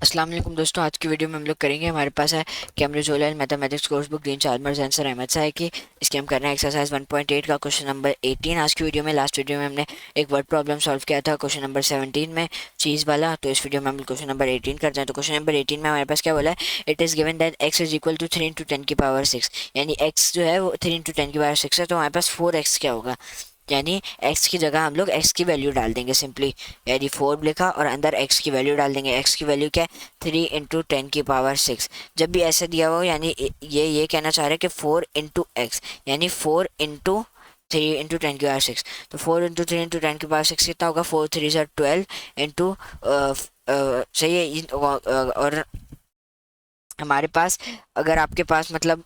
अस्सलाम वालेकुम दोस्तों, आज की वीडियो में हम लोग करेंगे। हमारे पास है कैमरे जोलन मैथमेटिक्स कोर्स बुक दीन चार्मर्स आंसर अहमद साहब की। इसके हम कर रहे हैं एक्सरसाइज 1.8 का क्वेश्चन नंबर 18। आज की वीडियो में लास्ट वीडियो में हमने एक वर्ड प्रॉब्लम सॉल्व किया था क्वेश्चन नंबर 17 में चीज़ वाला। तो इस वीडियो में हम क्वेश्चन नंबर 18 करते हैं। तो क्वेश्चन नंबर 18 में हमारे पास क्या बोला है, it is given that x is equal to 3 into 10 की पावर 6। यानी एक्स जो है वो 3 इंटू 10 की पावर 6 है। तो हमारे पास 4x क्या होगा, यानी x की जगह हम लोग x की वैल्यू डाल देंगे सिंपली। यानी 4 लिखा और अंदर x की वैल्यू डाल देंगे। x की वैल्यू क्या है, 3 इंटू 10 की पावर 6। जब भी ऐसा दिया हो यानी ये कहना चाह रहे हैं कि 4 इंटू एक्स, यानी 4 इंटू 3 इंटू 10 की पावर 6। तो 4 इंटू 3 इंटू 10 की पावर 6 कितना होगा, 4 3 ज़ा 12 इंटू सही है। और हमारे पास अगर आपके पास मतलब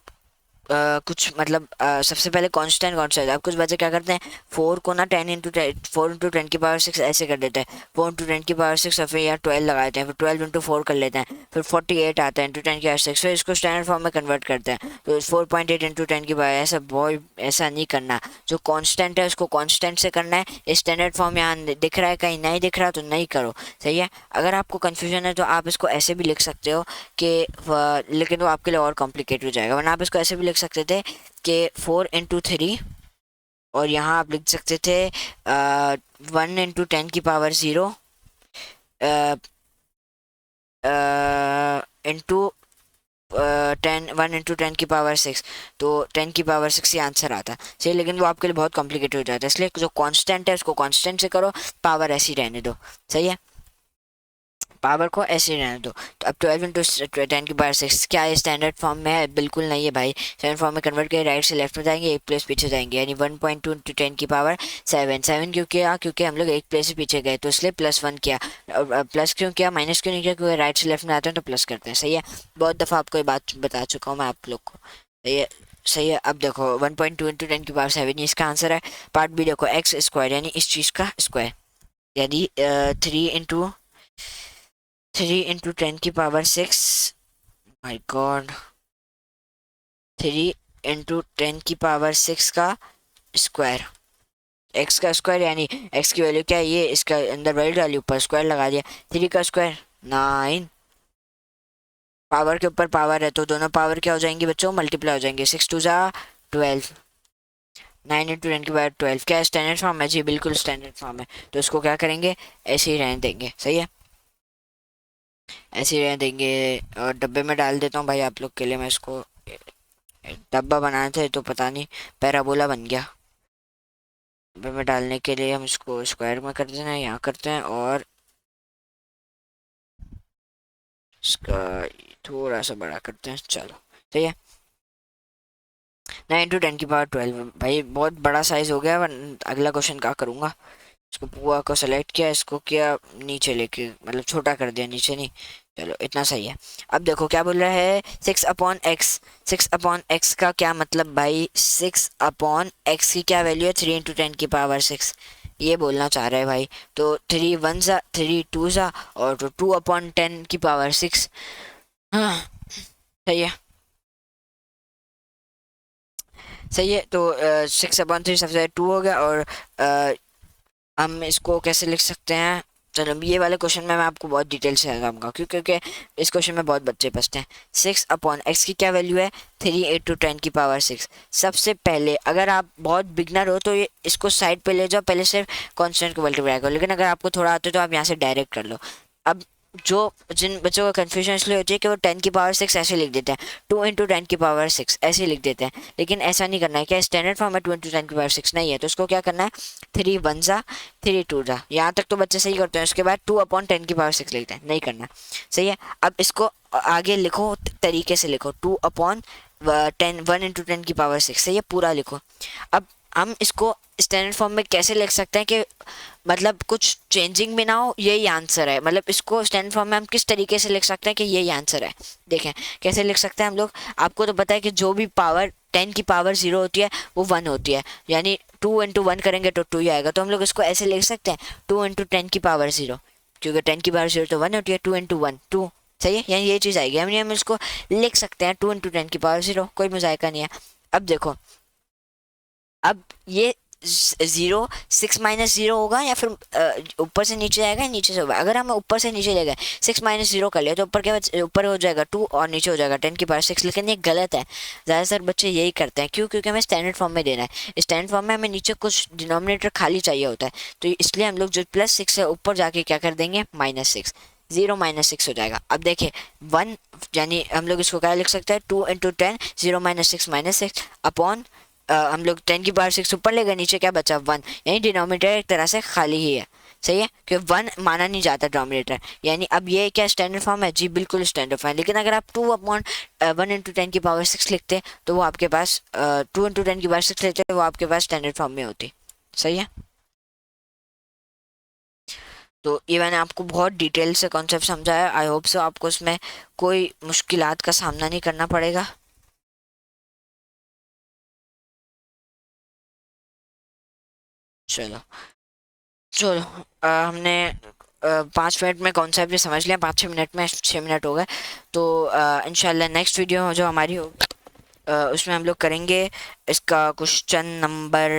कुछ मतलब सबसे पहले कांस्टेंट कौन सा है। अब कुछ बच्चे क्या करते हैं, 4 को ना 10 की पावर 6 ऐसे कर देते हैं। 4 इंटू 10 की पावर 6 और फिर यहाँ 12 लगा देते हैं, फिर 12 इंटू 4 कर लेते हैं, फिर 48 आता है इंटू 10 की पावर 6। फिर इसको स्टैंडर्ड फॉर्म में कन्वर्ट करते हैं। तो 4.8 इंटू 10 की पावर, ऐसा बहुत ऐसा नहीं करना। जो कांस्टेंट है उसको कांस्टेंट से करना है। स्टैंडर्ड फॉर्म यहाँ दिख रहा है, कहीं नहीं दिख रहा तो नहीं करो, सही है। अगर आपको कन्फ्यूजन है तो आप इसको ऐसे भी लिख सकते हो कि लेकिन वो आपके लिए और कॉम्प्लिकेट हो जाएगा। वरना आप इसको ऐसे भी लिख सकते थे कि 4 इंटू 3, और यहाँ आप लिख सकते थे 1 इंटू 10 की पावर 0 इंटू 1 इंटू 10 की पावर 6। तो 10 की पावर 6 ही आंसर आता सही, लेकिन वो आपके लिए बहुत कॉम्प्लिकेटेड हो जाता है। इसलिए जो कांस्टेंट है उसको कांस्टेंट से करो, पावर ऐसी रहने दो, सही है। पावर को ऐसे रहने दो। तो अब 12 इंटू 10 की पावर 6 क्या है, स्टैंडर्ड फॉर्म में है? बिल्कुल नहीं है भाई। स्टैंडर्ड फॉर्म में कन्वर्ट करें, राइट से लेफ्ट में जाएंगे, एक प्लेस पीछे जाएंगे, यानी 1.2 इंटू 10 की पावर 7। क्यों किया, क्योंकि हम लोग एक प्लेस से पीछे गए तो इसलिए +1 किया। और प्लस क्यों किया, माइनस क्यों नहीं किया, क्योंकि राइट से लेफ्ट में आते हैं तो प्लस करते हैं, सही है। बहुत दफ़ा आपको ये बात बता चुका हूँ मैं आप लोग को, सही है। सही है। अब देखो 1.2 इंटू 10 की पावर 7 ये इसका आंसर है। पार्ट बी देखो, एक्स स्क्वायर यानी इस चीज़ का स्क्वायर, यानी 3 इंटू 10 की पावर 6। माय गॉड, 3 इंटू 10 की पावर 6 का स्क्वायर, एक्स का स्क्वायर, यानी एक्स की वैल्यू क्या है, ये इसका अंदर वैल्यू डाली, ऊपर स्क्वायर लगा दिया। 3 का स्क्वायर 9, पावर के ऊपर पावर है तो दोनों पावर क्या हो जाएंगी बच्चों, मल्टीप्लाई हो जाएंगे। 6 2 ज़ा 12, 9 इंटू 10 की पावर 12। क्या स्टैंडर्ड फॉर्म है जी, बिल्कुल स्टैंडर्ड फॉर्म है। तो इसको क्या करेंगे, ऐसे ही रहने देंगे, सही है, ऐसे ही रहने देंगे। और डब्बे में डाल देता हूँ भाई आप लोग के लिए मैं इसको। डब्बा बनाए थे तो पता नहीं पैराबोला बन गया। डब्बे में डालने के लिए हम इसको स्क्वायर में कर देना है, यहाँ करते हैं, और इसका थोड़ा सा बड़ा करते हैं, चलो सही है। 9 इंटू 10 की पावर 12 भाई बहुत बड़ा साइज हो गया। अगला क्वेश्चन क्या करूँगा, इसको पूरा को सेलेक्ट किया, इसको किया नीचे लेके, मतलब छोटा कर दिया, नीचे नहीं। चलो इतना सही है। अब देखो क्या बोल रहा है, 6/x। 6/x का क्या मतलब भाई, 6/x की क्या वैल्यू है, 3 इंटू 10 की पावर 6, ये बोलना चाह रहा है भाई। तो 3 1 ज़ा 3 2 ज़ा, और तो 2/10 की पावर 6। हाँ सही है, सही है। तो 6/3 सबसे 2 हो गया। और हम इसको कैसे लिख सकते हैं, चलो ये वाले क्वेश्चन में मैं आपको बहुत डिटेल से बताऊंगा, क्योंकि इस क्वेश्चन में बहुत बच्चे फंसते हैं। 6/x की क्या वैल्यू है, 3 इंटू 10 की पावर 6। सबसे पहले अगर आप बहुत बिगनर हो तो ये इसको साइड पे ले जाओ, पहले सिर्फ कांस्टेंट को मल्टीप्लाई करो, लेकिन अगर आपको थोड़ा आता है तो आप यहाँ से डायरेक्ट कर लो। अब जो जिन बच्चों को कन्फ्यूजन इसलिए होती है कि वो 10 की पावर 6 ऐसे लिख देते हैं, 2 इंटू 10 की पावर 6 ऐसे लिख देते हैं, लेकिन ऐसा नहीं करना है। क्या स्टैंडर्ड फॉर्म में 2 इंटू 10 की पावर 6 नहीं है, तो उसको क्या करना है, 3 1 ज़ा 3 2 ज़ा, यहाँ तक तो बच्चे सही करते हैं। उसके बाद 2/10 की पावर 6 लिखते हैं, नहीं करना, सही है। अब इसको आगे लिखो, तरीके से लिखो, 1 इंटू 10 की पावर 6, सही है, पूरा लिखो। अब हम इसको स्टैंडर्ड फॉर्म में कैसे लिख सकते हैं कि मतलब कुछ चेंजिंग भी ना हो, यही आंसर है। मतलब इसको स्टैंडर्ड फॉर्म में हम किस तरीके से लिख सकते हैं कि यही आंसर है, देखें कैसे लिख सकते हैं हम लोग। आपको तो पता है कि जो भी पावर 10 की पावर 0 होती है वो 1 होती है, यानी 2 इंटू 1 करेंगे तो 2 ही आएगा। तो हम लोग इसको ऐसे लिख सकते हैं, 2 इंटू 10 की पावर 0, क्योंकि 10 की पावर 0 तो 1 होती है, 2 इंटू 1 2, सही है, यानी ये चीज़ आएगी। हम इसको लिख सकते हैं 2 इंटू 10 की पावर 0, कोई मजायका नहीं है। अब देखो, अब ये जीरो, 6 - 0 होगा, या फिर ऊपर से नीचे जाएगा, नीचे से होगा। अगर हम ऊपर से नीचे ले गए, 6 - 0 कर लिया, तो ऊपर के ऊपर हो जाएगा 2 और नीचे हो जाएगा 10⁶। लेकिन ये गलत है, ज़्यादातर बच्चे यही करते हैं। क्यों? क्योंकि हमें स्टैंडर्ड फॉर्म में देना है। स्टैंडर्ड फॉर्म में हमें नीचे कुछ डिनोमिनेटर खाली चाहिए होता है, तो इसलिए हम लोग जो +6 है ऊपर जाके क्या कर देंगे, -6, 0 - 6 हो जाएगा। अब देखिए 1, यानी हम लोग इसको क्या लिख सकते हैं, 2 × 10, 0 - 6 अपॉन हम लोग 10⁶ ऊपर ले गए, नीचे क्या बचा 1, यानी डिनोमिनेटर एक तरह से खाली ही है। सही है, क्योंकि 1 माना नहीं जाता डिनोमिनेटर। यानी अब ये क्या स्टैंडर्ड फॉर्म है? जी बिल्कुल स्टैंडर्ड फॉर्म है। लेकिन अगर आप 2/1 × 10⁶ लिखते तो वो आपके पास 2 × 10⁶ लेते वो आपके पास स्टैंडर्ड फॉर्म में होती। सही है, तो ये मैंने आपको बहुत डिटेल से कॉन्सेप्ट समझाया। आई होप सो आपको उसमें कोई मुश्किलात का सामना नहीं करना पड़ेगा। चलो चलो, हमने 5 मिनट में कॉन्सेप्ट भी समझ लिया, 5-6 मिनट में, 6 मिनट हो गए। तो इंशाल्लाह नेक्स्ट वीडियो जो हमारी हो उसमें हम लोग करेंगे इसका क्वेश्चन नंबर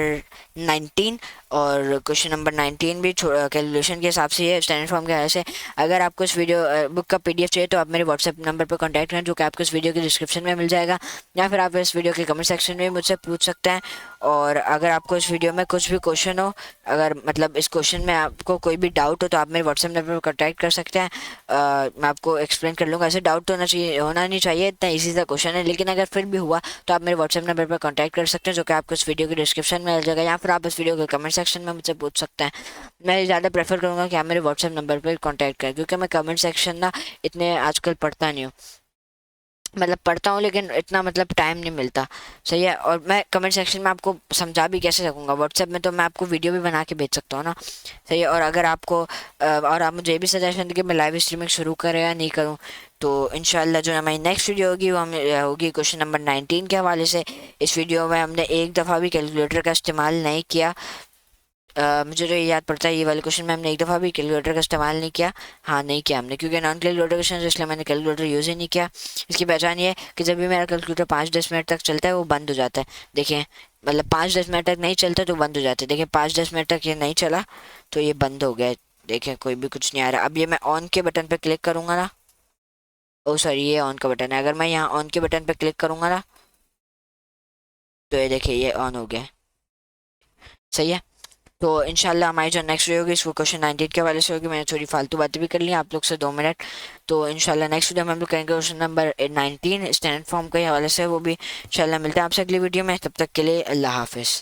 19। और क्वेश्चन नंबर 19 भी कैलकुलेशन के हिसाब से है, स्टैंडर्ड फॉर्म के हिसाब से। अगर आपको इस वीडियो बुक का PDF चाहिए तो आप मेरे व्हाट्सएप नंबर पर कांटेक्ट करें, जो कि आपको इस वीडियो के डिस्क्रिप्शन में मिल जाएगा, या फिर आप इस वीडियो के कमेंट सेक्शन में मुझसे पूछ सकते हैं। और अगर आपको इस वीडियो में कुछ भी क्वेश्चन हो, अगर मतलब इस क्वेश्चन में आपको कोई भी डाउट हो, तो आप मेरे व्हाट्सएप नंबर पर कांटेक्ट कर सकते हैं। मैं आपको एक्सप्लेन कर लूँगा। ऐसे डाउट तो होना नहीं चाहिए, इतना ईजी सा क्वेश्चन है, लेकिन अगर फिर भी हुआ तो आप मेरे व्हाट्सएप नंबर पर कांटेक्ट कर सकते हैं, जो कि आपको इस वीडियो के डिस्क्रिप्शन में मिल जाएगा, या फिर आप इस वीडियो के कमेंट सेक्शन में मुझसे पूछ सकते हैं। मैं ज़्यादा प्रेफर करूँगा कि आप मेरे व्हाट्सएप नंबर पर कांटेक्ट करें, क्योंकि मैं कमेंट सेक्शन ना इतने आजकल पढ़ता नहीं हूँ। मतलब पढ़ता हूँ, लेकिन इतना मतलब टाइम नहीं मिलता। सही है, और मैं कमेंट सेक्शन में आपको समझा भी कैसे सकूँगा, व्हाट्सएप में तो मैं आपको वीडियो भी बना के भेज सकता हूँ ना। सही है, और अगर आपको और आप मुझे ये भी सजेशन दें कि मैं लाइव स्ट्रीमिंग शुरू करें या नहीं करूँ, तो इंशाल्लाह जो हमारी नेक्स्ट वीडियो होगी वो होगी क्वेश्चन नंबर 19 के हवाले से। इस वीडियो में हमने एक दफ़ा भी कैलकुलेटर का इस्तेमाल नहीं किया। मुझे तो ये याद पड़ता है, ये वाले क्वेश्चन में हमने एक दफ़ा भी कैलकुलेटर का इस्तेमाल नहीं किया। हाँ, नहीं किया हमने, क्योंकि नॉन कैलकुलेटर क्वेश्चन है, इसलिए मैंने कैलकुलेटर यूज़ ही नहीं किया। इसकी पहचान ये है कि जब भी मेरा कैलकुलेटर 5-10 मिनट तक चलता है वो बंद हो जाता है। देखिए, मतलब 5-10 मिनट तक नहीं चलता तो बंद हो जाता है। देखिए 5-10 मिनट तक ये नहीं चला तो ये बंद हो गया। देखिए कोई भी कुछ नहीं आ रहा। अब ये मैं ऑन के बटन पर क्लिक करूँगा ना, ओ सॉरी, ये ऑन का बटन है। अगर मैं यहाँ ऑन के बटन पर क्लिक करूँगा ना, तो ये देखिए ये ऑन हो गया। सही है, तो इंशाल्लाह हमारी जो नेक्स्ट वीडियो होगी इसको क्वेश्चन 19 के हवाले से होगी। मैंने थोड़ी फालतू बातें भी कर ली आप लोग से 2 मिनट। तो इंशाल्लाह नेक्स्ट वीडियो में हम लोग करेंगे क्वेश्चन नंबर 19 स्टैंडर्ड फॉर्म के हवाले से। वो भी इंशाल्लाह मिलते हैं आपसे अगली वीडियो में। तब तक के लिए अल्लाह हाफिज़।